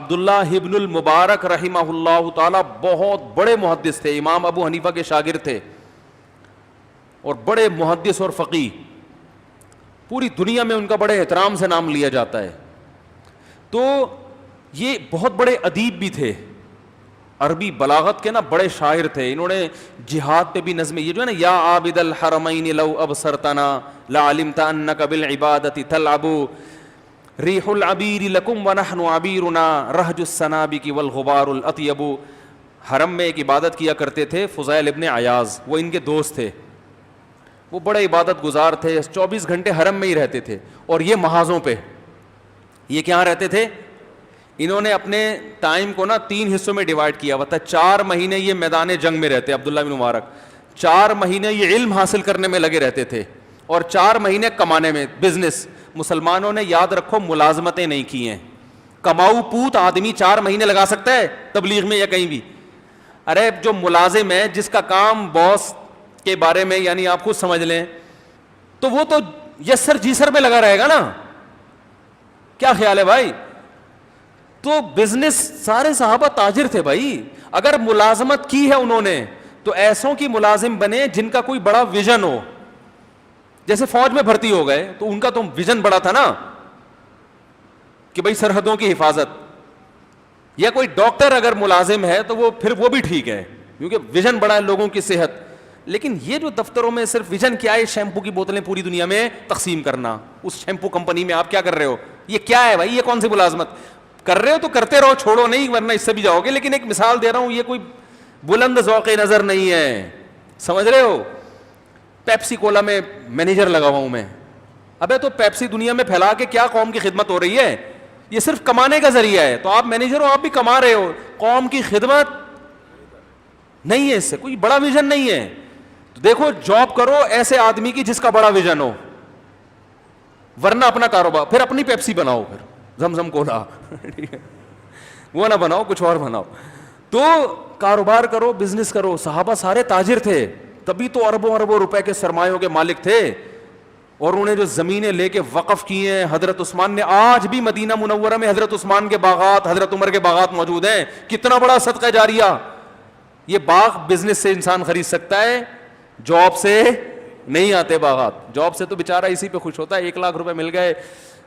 عبداللہ ابن المبارک رحمہ اللہ تعالی بہت بڑے محدث تھے, امام ابو حنیفہ کے شاگرد تھے اور بڑے محدث اور فقیہ, پوری دنیا میں ان کا بڑے احترام سے نام لیا جاتا ہے. تو یہ بہت بڑے ادیب بھی تھے, عربی بلاغت کے نا بڑے شاعر تھے. انہوں نے جہاد پہ بھی نظمیں, یہ جو ہے نا یا عابد الحرمین لو ابصرتنا لعلمت انک بالعبادۃ تلعب ریح العبیر لکم ونحن عبیرنا رہج السنابک والغبار الاطیب. حرم میں ایک عبادت کیا کرتے تھے فضیل ابن عیاض, وہ ان کے دوست تھے, وہ بڑے عبادت گزار تھے, 24 گھنٹے حرم میں ہی رہتے تھے. اور یہ محاذوں پہ, یہ کہاں رہتے تھے, انہوں نے اپنے ٹائم کو نا 3 حصوں میں ڈیوائڈ کیا ہوا تھا. 4 مہینے یہ میدان جنگ میں رہتے, عبداللہ بن مبارک 4 مہینے یہ علم حاصل کرنے میں لگے رہتے تھے, اور 4 مہینے کمانے میں, بزنس. مسلمانوں نے یاد رکھو ملازمتیں نہیں کی ہیں. کماؤ پوت آدمی 4 مہینے لگا سکتا ہے تبلیغ میں یا کہیں بھی. ارے جو ملازم ہے, جس کا کام باس کے بارے میں یعنی آپ خود سمجھ لیں, تو وہ تو یسر جیسر میں لگا رہے گا نا. کیا خیال ہے بھائی؟ تو بزنس, سارے صحابہ تاجر تھے بھائی. اگر ملازمت کی ہے انہوں نے تو ایسوں کی ملازم بنے جن کا کوئی بڑا ویژن ہو. جیسے فوج میں بھرتی ہو گئے تو ان کا تو ویژن بڑا تھا نا کہ بھائی سرحدوں کی حفاظت. یا کوئی ڈاکٹر اگر ملازم ہے تو وہ پھر وہ بھی ٹھیک ہے کیونکہ ویژن بڑا ہے لوگوں کی صحت. لیکن یہ جو دفتروں میں صرف ویژن کیا ہے, شیمپو کی بوتلیں پوری دنیا میں تقسیم کرنا, اس شیمپو کمپنی میں آپ کیا کر رہے ہو, یہ کیا ہے بھائی؟ یہ کون سی ملازمت کر رہے ہو؟ تو کرتے رہو, چھوڑو نہیں, ورنہ اس سے بھی جاؤ گے. لیکن ایک مثال دے رہا ہوں, یہ کوئی بلند ذوق نظر نہیں ہے, سمجھ رہے ہو. پیپسی کولا میں مینیجر لگا ہوا ہوں میں. ابے تو پیپسی دنیا میں پھیلا کے کیا قوم کی خدمت ہو رہی ہے؟ یہ صرف کمانے کا ذریعہ ہے. تو آپ مینیجر ہو, آپ بھی کما رہے ہو, قوم کی خدمت نہیں ہے, اس سے کوئی بڑا ویژن نہیں ہے. تو دیکھو جاب کرو ایسے آدمی کی جس کا بڑا ویژن ہو, ورنہ اپنا کاروبار, پھر اپنی پیپسی بناؤ, پھر زمزم کولا وہ نہ بناؤ, کچھ اور بناؤ. تو کاروبار کرو, بزنس کرو. صحابہ سارے تاجر تھے, تبھی تو اربوں اربوں روپے کے سرمایوں کے مالک تھے. اور انہوں نے جو زمینیں لے کے وقف کی ہیں, حضرت عثمان نے, آج بھی مدینہ منورہ میں حضرت عثمان کے باغات, حضرت عمر کے باغات موجود ہیں. کتنا بڑا صدقہ جاریہ. یہ باغ بزنس سے انسان خرید سکتا ہے, جاب سے نہیں آتے باغات. جاب سے تو بیچارہ اسی پہ خوش ہوتا ہے, 1 لاکھ روپے مل گئے.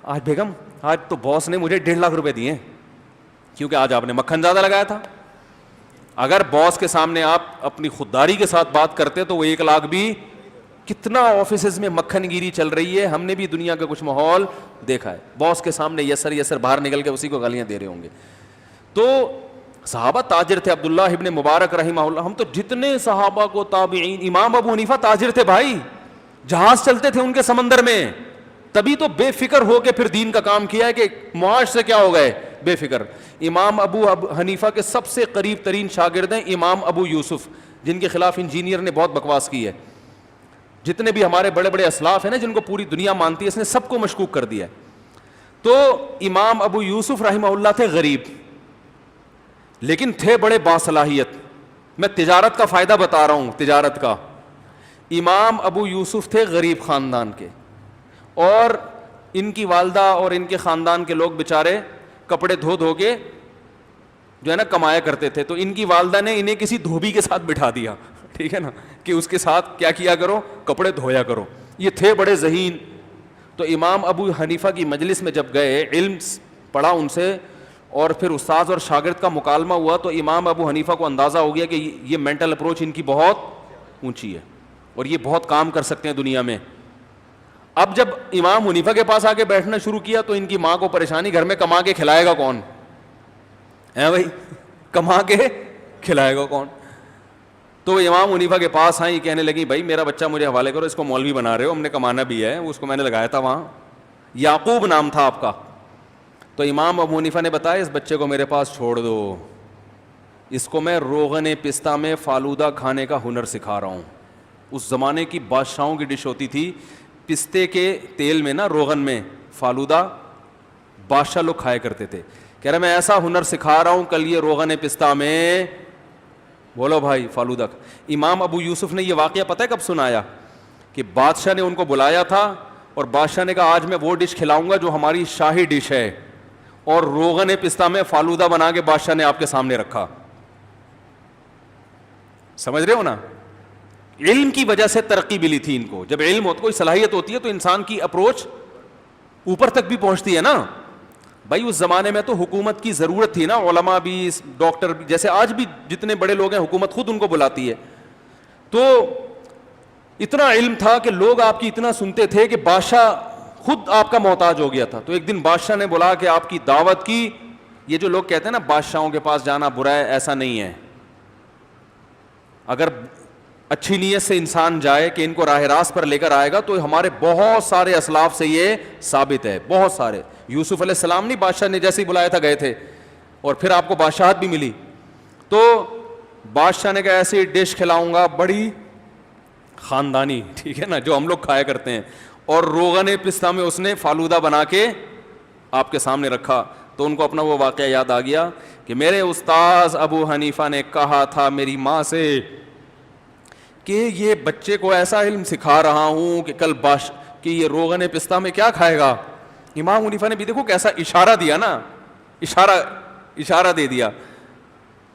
آج بیگم, آج تو باس نے مجھے 1.5 لاکھ روپے دیے کیونکہ آج آپ نے مکھن زیادہ لگایا تھا. اگر باس کے سامنے آپ اپنی خودداری کے ساتھ بات کرتے تو وہ 1 لاکھ بھی, کتنا آفیسز میں مکھن گیری چل رہی ہے. ہم نے بھی دنیا کا کچھ ماحول دیکھا ہے. باس کے سامنے یسر یسر باہر نکل کے اسی کو گالیاں دے رہے ہوں گے. تو صحابہ تاجر تھے. عبداللہ ابن مبارک رحمہ اللہ, ہم تو جتنے صحابہ کو تابعین, امام ابو حنیفہ تاجر تھے بھائی, جہاز چلتے تھے ان کے سمندر میں. تبھی تو بے فکر ہو کے پھر دین کا کام کیا ہے کہ معاش سے کیا ہو گئے, بے فکر. امام ابو حنیفہ کے سب سے قریب ترین شاگرد ہیں امام ابو یوسف, جن کے خلاف انجینئر نے بہت بکواس کی ہے. جتنے بھی ہمارے بڑے بڑے اسلاف ہیں نا, جن کو پوری دنیا مانتی ہے, اس نے سب کو مشکوک کر دیا ہے. تو امام ابو یوسف رحمہ اللہ تھے غریب, لیکن تھے بڑے باصلاحیت. میں تجارت کا فائدہ بتا رہا ہوں, تجارت کا. امام ابو یوسف تھے غریب خاندان کے, اور ان کی والدہ اور ان کے خاندان کے لوگ بیچارے کپڑے دھو دھو کے جو ہے نا کمایا کرتے تھے. تو ان کی والدہ نے انہیں کسی دھوبی کے ساتھ بٹھا دیا, ٹھیک ہے نا, کہ اس کے ساتھ کیا کیا کرو, کپڑے دھویا کرو. یہ تھے بڑے ذہین. تو امام ابو حنیفہ کی مجلس میں جب گئے, علم پڑھا ان سے, اور پھر استاذ اور شاگرد کا مکالمہ ہوا, تو امام ابو حنیفہ کو اندازہ ہو گیا کہ یہ مینٹل اپروچ ان کی بہت اونچی ہے اور یہ بہت کام کر سکتے ہیں دنیا میں. اب جب امام حنیفہ کے پاس آ کے بیٹھنا شروع کیا تو ان کی ماں کو پریشانی, گھر میں کما کے کھلائے گا کون ہے بھائی, کما کے کھلائے گا کون. تو امام حنیفہ کے پاس آئیں, کہنے لگی بھائی میرا بچہ مجھے حوالے کرو, اس کو مولوی بنا رہے ہو, ہم نے کمانا بھی ہے, اس کو میں نے لگایا تھا وہاں, یعقوب نام تھا آپ کا. تو امام ابو حنیفہ نے بتایا اس بچے کو میرے پاس چھوڑ دو, اس کو میں روغن پستہ میں فالودہ کھانے کا ہنر سکھا رہا ہوں. اس زمانے کی بادشاہوں کی ڈش ہوتی تھی, پستے کے تیل میں نا, روغن میں فالودہ بادشاہ لوگ کھایا کرتے تھے. کہہ رہے میں ایسا ہنر سکھا رہا ہوں, کل یہ روغن پستہ میں, بولو بھائی, فالودہ. امام ابو یوسف نے یہ واقعہ پتہ ہے کب سنایا, کہ بادشاہ نے ان کو بلایا تھا اور بادشاہ نے کہا آج میں وہ ڈش کھلاؤں گا جو ہماری شاہی ڈش ہے. اور روغن پستہ میں فالودہ بنا کے بادشاہ نے آپ کے سامنے رکھا. سمجھ رہے ہو نا؟ علم کی وجہ سے ترقی ملی تھی ان کو. جب علم ہوتا، کوئی صلاحیت ہوتی ہے تو انسان کی اپروچ اوپر تک بھی پہنچتی ہے نا. بھائی اس زمانے میں تو حکومت کی ضرورت تھی نا، علماء بھی ڈاکٹر بھی، جیسے آج بھی جتنے بڑے لوگ ہیں حکومت خود ان کو بلاتی ہے. تو اتنا علم تھا کہ لوگ آپ کی اتنا سنتے تھے کہ بادشاہ خود آپ کا محتاج ہو گیا تھا. تو ایک دن بادشاہ نے بلا کہ آپ کی دعوت کی. یہ جو لوگ کہتے ہیں نا بادشاہوں کے پاس جانا برا ہے، ایسا نہیں ہے. اگر اچھی نیت سے انسان جائے کہ ان کو راہ راست پر لے کر آئے گا تو ہمارے بہت سارے اسلاف سے یہ ثابت ہے. بہت سارے. یوسف علیہ السلام نہیں بادشاہ نے جیسے ہی بلایا تھا گئے تھے، اور پھر آپ کو بادشاہت بھی ملی. تو بادشاہ نے کہا ایسی ڈش کھلاؤں گا بڑی خاندانی، ٹھیک ہے نا، جو ہم لوگ کھایا کرتے ہیں. اور روغن پستہ میں اس نے فالودہ بنا کے آپ کے سامنے رکھا. تو ان کو اپنا وہ واقعہ یاد آ گیا کہ میرے استاذ ابو حنیفہ نے کہا تھا میری ماں سے کہ یہ بچے کو ایسا علم سکھا رہا ہوں کہ کل کہ یہ روغن پستہ میں کیا کھائے گا. امام حنیفہ نے بھی دیکھو کیسا اشارہ دیا نا، اشارہ دے دیا.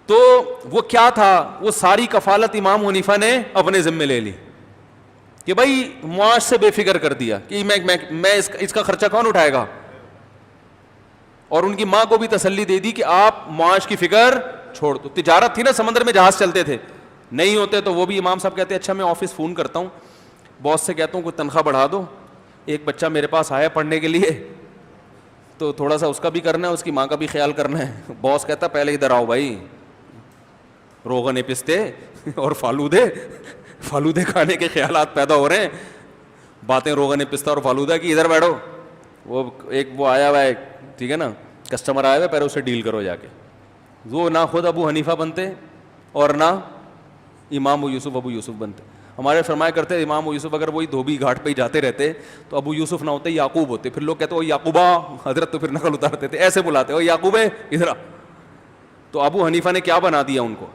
تو وہ کیا تھا، وہ ساری کفالت امام حنیفہ نے اپنے ذمہ لے لی کہ بھائی معاش سے بے فکر کر دیا کہ میں اس کا خرچہ کون اٹھائے گا. اور ان کی ماں کو بھی تسلی دے دی کہ آپ معاش کی فکر چھوڑ دو. تجارت تھی نا، سمندر میں جہاز چلتے تھے، نہیں ہوتے تو وہ بھی امام صاحب کہتے اچھا میں آفس فون کرتا ہوں، باس سے کہتا ہوں کوئی تنخواہ بڑھا دو، ایک بچہ میرے پاس آیا پڑھنے کے لیے تو تھوڑا سا اس کا بھی کرنا ہے، اس کی ماں کا بھی خیال کرنا ہے. باس کہتا پہلے ادھر آؤ بھائی، روغن پستے اور فالودے کھانے کے خیالات پیدا ہو رہے ہیں، باتیں روغن پستہ اور فالودہ کی، ادھر بیٹھو. وہ آیا ہوا ہے، ٹھیک ہے نا، کسٹمر آیا ہوا ہے، پہلے اسے ڈیل کرو جا کے. وہ نہ خود ابو حنیفہ بنتے اور نہ امام ابو یوسف بنتے. ہمارے فرمایا کرتے امام ابو یوسف اگر وہی دھوبی گھاٹ پہ ہی جاتے رہتے تو ابو یوسف نہ ہوتے یعقوب ہوتے. پھر لوگ کہتے او یعقوبہ، حضرت تو پھر نقل اتارتے تھے، ایسے بلاتے او یعقوب ادھر. تو ابو حنیفہ نے کیا بنا دیا ان کو.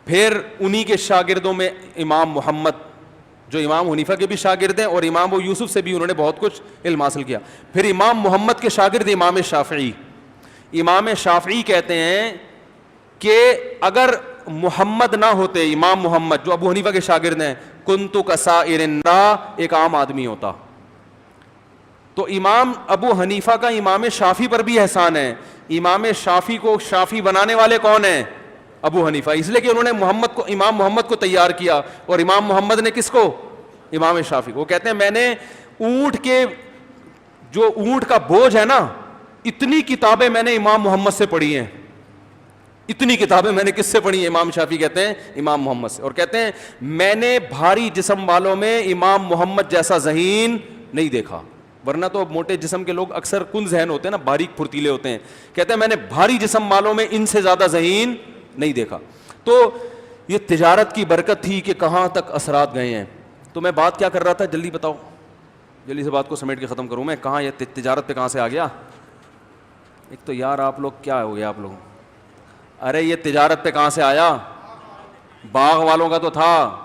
پھر انہی کے شاگردوں میں امام محمد جو امام حنیفہ کے بھی شاگرد ہیں، اور امام ابو یوسف سے بھی انہوں نے بہت کچھ علم حاصل کیا. پھر امام محمد کے شاگرد امام شافعی. امام شافعی کہتے ہیں کہ اگر محمد نہ ہوتے، امام محمد جو ابو حنیفہ کے شاگرد ہیں، کنت کسائر الناس، ایک عام آدمی ہوتا. تو امام ابو حنیفہ کا امام شافعی پر بھی احسان ہے. امام شافعی کو شافعی بنانے والے کون ہیں؟ ابو حنیفہ. اس لیے کہ انہوں نے امام محمد کو تیار کیا، اور امام محمد نے کس کو؟ امام شافعی. وہ کہتے ہیں میں نے اونٹ کا بوجھ ہے نا، اتنی کتابیں میں نے امام محمد سے پڑھی ہیں. اتنی کتابیں میں نے کس سے پڑھی ہیں؟ امام شافعی کہتے ہیں امام محمد سے. اور کہتے ہیں میں نے بھاری جسم والوں میں امام محمد جیسا ذہین نہیں دیکھا. ورنہ تو موٹے جسم کے لوگ اکثر کن ذہن ہوتے ہیں نا، باریک پھرتیلے ہوتے ہیں. کہتے ہیں میں نے بھاری جسم والوں میں ان سے زیادہ ذہین نہیں دیکھا. تو یہ تجارت کی برکت تھی کہ کہاں تک اثرات گئے ہیں. تو میں بات کیا کر رہا تھا، جلدی بتاؤ، جلدی سے بات کو سمیٹ کے ختم کروں میں. کہاں یہ تجارت پہ کہاں سے آ گیا؟ ایک تو یار آپ لوگ کیا ہو گیا آپ لوگ، ارے یہ تجارت پہ کہاں سے آیا؟ باغ والوں کا تو تھا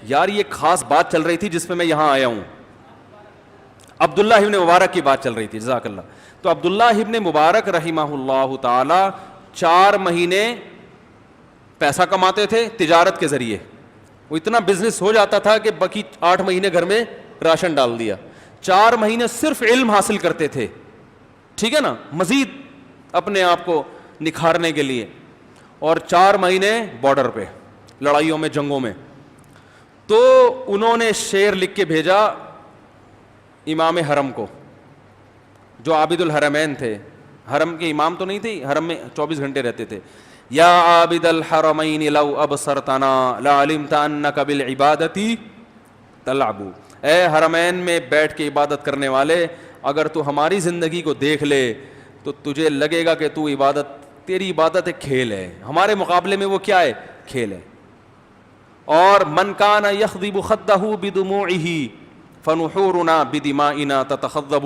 یار. یہ خاص بات چل رہی تھی جس پہ میں یہاں آیا ہوں. عبداللہ ابن مبارک کی بات چل رہی تھی، جزاک اللہ. تو عبداللہ ابن مبارک رحمہ اللہ تعالی 4 مہینے پیسہ کماتے تھے تجارت کے ذریعے. وہ اتنا بزنس ہو جاتا تھا کہ باقی 8 مہینے گھر میں راشن ڈال دیا. 4 مہینے صرف علم حاصل کرتے تھے، ٹھیک ہے نا، مزید اپنے آپ کو نکھارنے کے لیے. اور 4 مہینے بارڈر پہ لڑائیوں میں، جنگوں میں. تو انہوں نے شعر لکھ کے بھیجا امام حرم کو، جو عابد الحرمین تھے. حرم کے امام تو نہیں تھے، حرم میں 24 گھنٹے رہتے تھے. یا عابد الحرمین لو ابصرتنا لعلمت انک بالعبادۃ تلعب. اے حرمین میں بیٹھ کے عبادت کرنے والے، اگر تو ہماری زندگی کو دیکھ لے تو تجھے لگے گا کہ تو تیری عبادت ایک کھیل ہے، ہمارے مقابلے میں وہ کیا ہے؟ کھیل ہے. اور من کان یخضب خدہ بدموعہ فنحورنا بدمائنا تتخضب.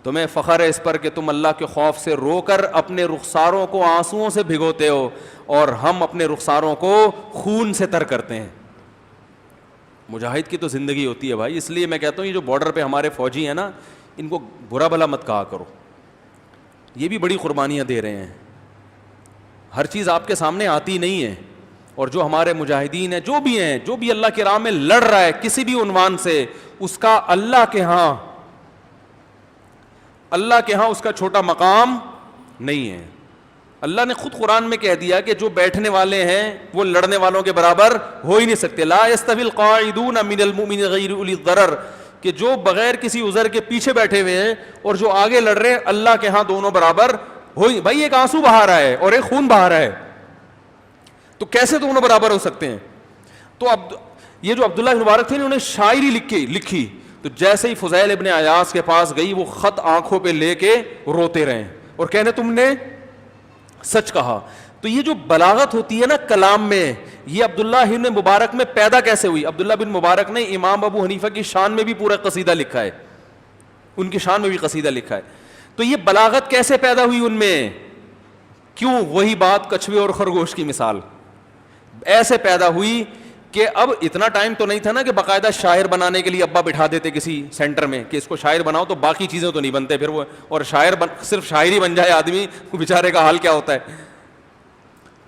تمہیں فخر ہے اس پر کہ تم اللہ کے خوف سے رو کر اپنے رخساروں کو آنسوؤں سے بھگوتے ہو، اور ہم اپنے رخساروں کو خون سے تر کرتے ہیں. مجاہد کی تو زندگی ہوتی ہے بھائی. اس لیے میں کہتا ہوں یہ جو بارڈر پہ ہمارے فوجی ہیں نا, ان کو برا بھلا مت کہا کرو, یہ بھی بڑی قربانیاں دے رہے ہیں. ہر چیز آپ کے سامنے آتی نہیں ہے. اور جو ہمارے مجاہدین ہیں, جو بھی اللہ کی راہ میں لڑ رہا ہے کسی بھی عنوان سے, اس کا اللہ کے ہاں اس کا چھوٹا مقام نہیں ہے. اللہ نے خود قرآن میں کہہ دیا کہ جو بیٹھنے والے ہیں وہ لڑنے والوں کے برابر ہو ہی نہیں سکتے. لا یستوی القاعدون من المؤمنین غیر اولی الضرر, کہ جو بغیر کسی عذر کے پیچھے بیٹھے ہوئے ہیں اور جو آگے لڑ رہے ہیں, اللہ کے ہاں دونوں برابر ہو ہی. بھائی ایک آنسو بہا رہا ہے اور ایک خون بہا رہا ہے, تو کیسے دونوں برابر ہو سکتے ہیں؟ تو اب یہ جو عبداللہ بن مبارک تھے انہوں نے شاعری لکھی, تو جیسے ہی فضیل ابن عیاض کے پاس گئی وہ خط آنکھوں پہ لے کے روتے رہے اور کہنے تم نے سچ کہا. تو یہ جو بلاغت ہوتی ہے نا کلام میں, یہ عبداللہ بن مبارک میں پیدا کیسے ہوئی؟ عبداللہ بن مبارک نے امام ابو حنیفہ کی شان میں بھی پورا قصیدہ لکھا ہے, ان کی شان میں بھی قصیدہ لکھا ہے. تو یہ بلاغت کیسے پیدا ہوئی ان میں؟ کیوں؟ وہی بات کچھوے اور خرگوش کی مثال ایسے پیدا ہوئی کہ اب اتنا ٹائم تو نہیں تھا نا کہ باقاعدہ شاعر بنانے کے لیے ابا بٹھا دیتے کسی سینٹر میں کہ اس کو شاعر بناؤ, تو باقی چیزیں تو نہیں بنتے پھر وہ, اور صرف شاعر ہی بن جائے آدمی, بیچارے کا حال کیا ہوتا ہے.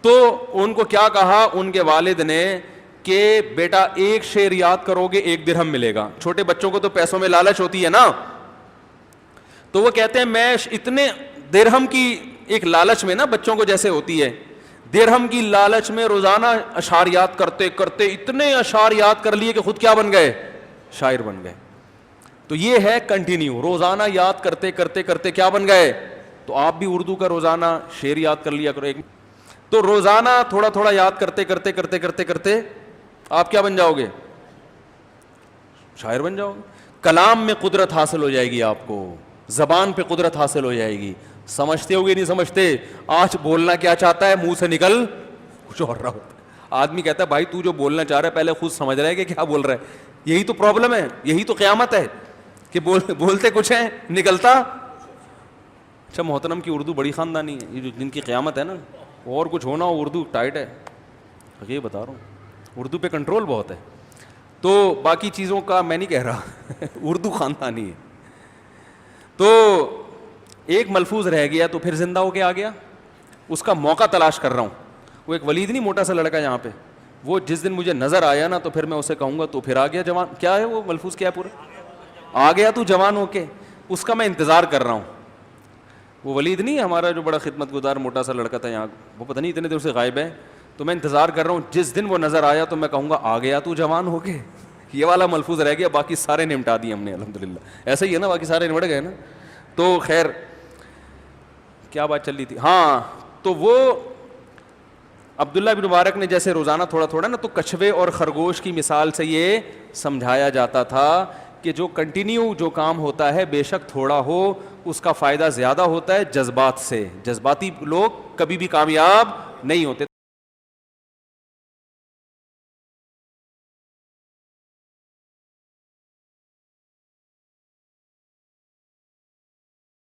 تو ان کو کیا کہا ان کے والد نے کہ بیٹا ایک شعر یاد کرو گے 1 درہم ملے گا. چھوٹے بچوں کو تو پیسوں میں لالچ ہوتی ہے نا, تو وہ کہتے ہیں میں اتنے درہم کی ایک لالچ میں نا بچوں کو جیسے ہوتی ہے, درہم کی لالچ میں روزانہ اشعار یاد کرتے کرتے اتنے اشعار یاد کر لیے کہ خود کیا بن گئے؟ شاعر بن گئے. تو یہ ہے کنٹینیو, روزانہ یاد کرتے کرتے کرتے کیا بن گئے. تو آپ بھی اردو کا روزانہ شعر یاد کر لیا کرو, تو روزانہ تھوڑا تھوڑا یاد کرتے کرتے کرتے کرتے کرتے آپ کیا بن جاؤ گے؟ شاعر بن جاؤ گے. کلام میں قدرت حاصل ہو جائے گی آپ کو, زبان پہ قدرت حاصل ہو جائے گی. سمجھتے ہوگے نہیں سمجھتے, آج بولنا کیا چاہتا ہے منہ سے نکل کچھ اور رہا ہوتا ہے. آدمی کہتا ہے بھائی تو جو بولنا چاہ رہا ہے پہلے خود سمجھ رہا ہے کہ کیا بول رہا ہے. یہی تو پرابلم ہے, یہی تو قیامت ہے کہ بولتے کچھ ہیں نکلتا. اچھا محترم کی اردو بڑی خاندانی ہے, یہ جو جن کی قیامت ہے نا, اور کچھ ہونا ہو اردو ٹائٹ ہے, یہ بتا رہا ہوں اردو پہ کنٹرول بہت ہے. تو باقی چیزوں کا میں نہیں کہہ رہا, اردو خاندانی ہے. تو ایک ملفوظ رہ گیا تو پھر زندہ ہو کے آ گیا, اس کا موقع تلاش کر رہا ہوں. وہ ایک ولید نہیں موٹا سا لڑکا یہاں پہ, وہ جس دن مجھے نظر آیا نا تو پھر میں اسے کہوں گا تو پھر آ گیا جوان. کیا ہے وہ ملفوظ, کیا ہے پورا؟ آ گیا تو جوان ہو کے. اس کا میں انتظار کر رہا ہوں. وہ ولید نہیں ہمارا جو بڑا خدمت گزار موٹا سا لڑکا تھا یہاں, وہ پتہ نہیں اتنے دیر سے غائب ہے, تو میں انتظار کر رہا ہوں جس دن وہ نظر آیا تو میں کہوں گا آ گیا تو جوان ہو کے. یہ والا ملفوظ رہ گیا, باقی سارے نمٹا دیے ہم نے الحمدللہ. ایسا ہی ہے نا, باقی سارے نمٹ گئے نا. تو خیر کیا بات چل رہی تھی؟ ہاں, تو وہ عبداللہ بن مبارک نے جیسے روزانہ تھوڑا تھوڑا نا, تو کچھوے اور خرگوش کی مثال سے یہ سمجھایا جاتا تھا کہ جو کنٹینیو جو کام ہوتا ہے بے شک تھوڑا ہو, اس کا فائدہ زیادہ ہوتا ہے جذبات سے. جذباتی لوگ کبھی بھی کامیاب نہیں ہوتے.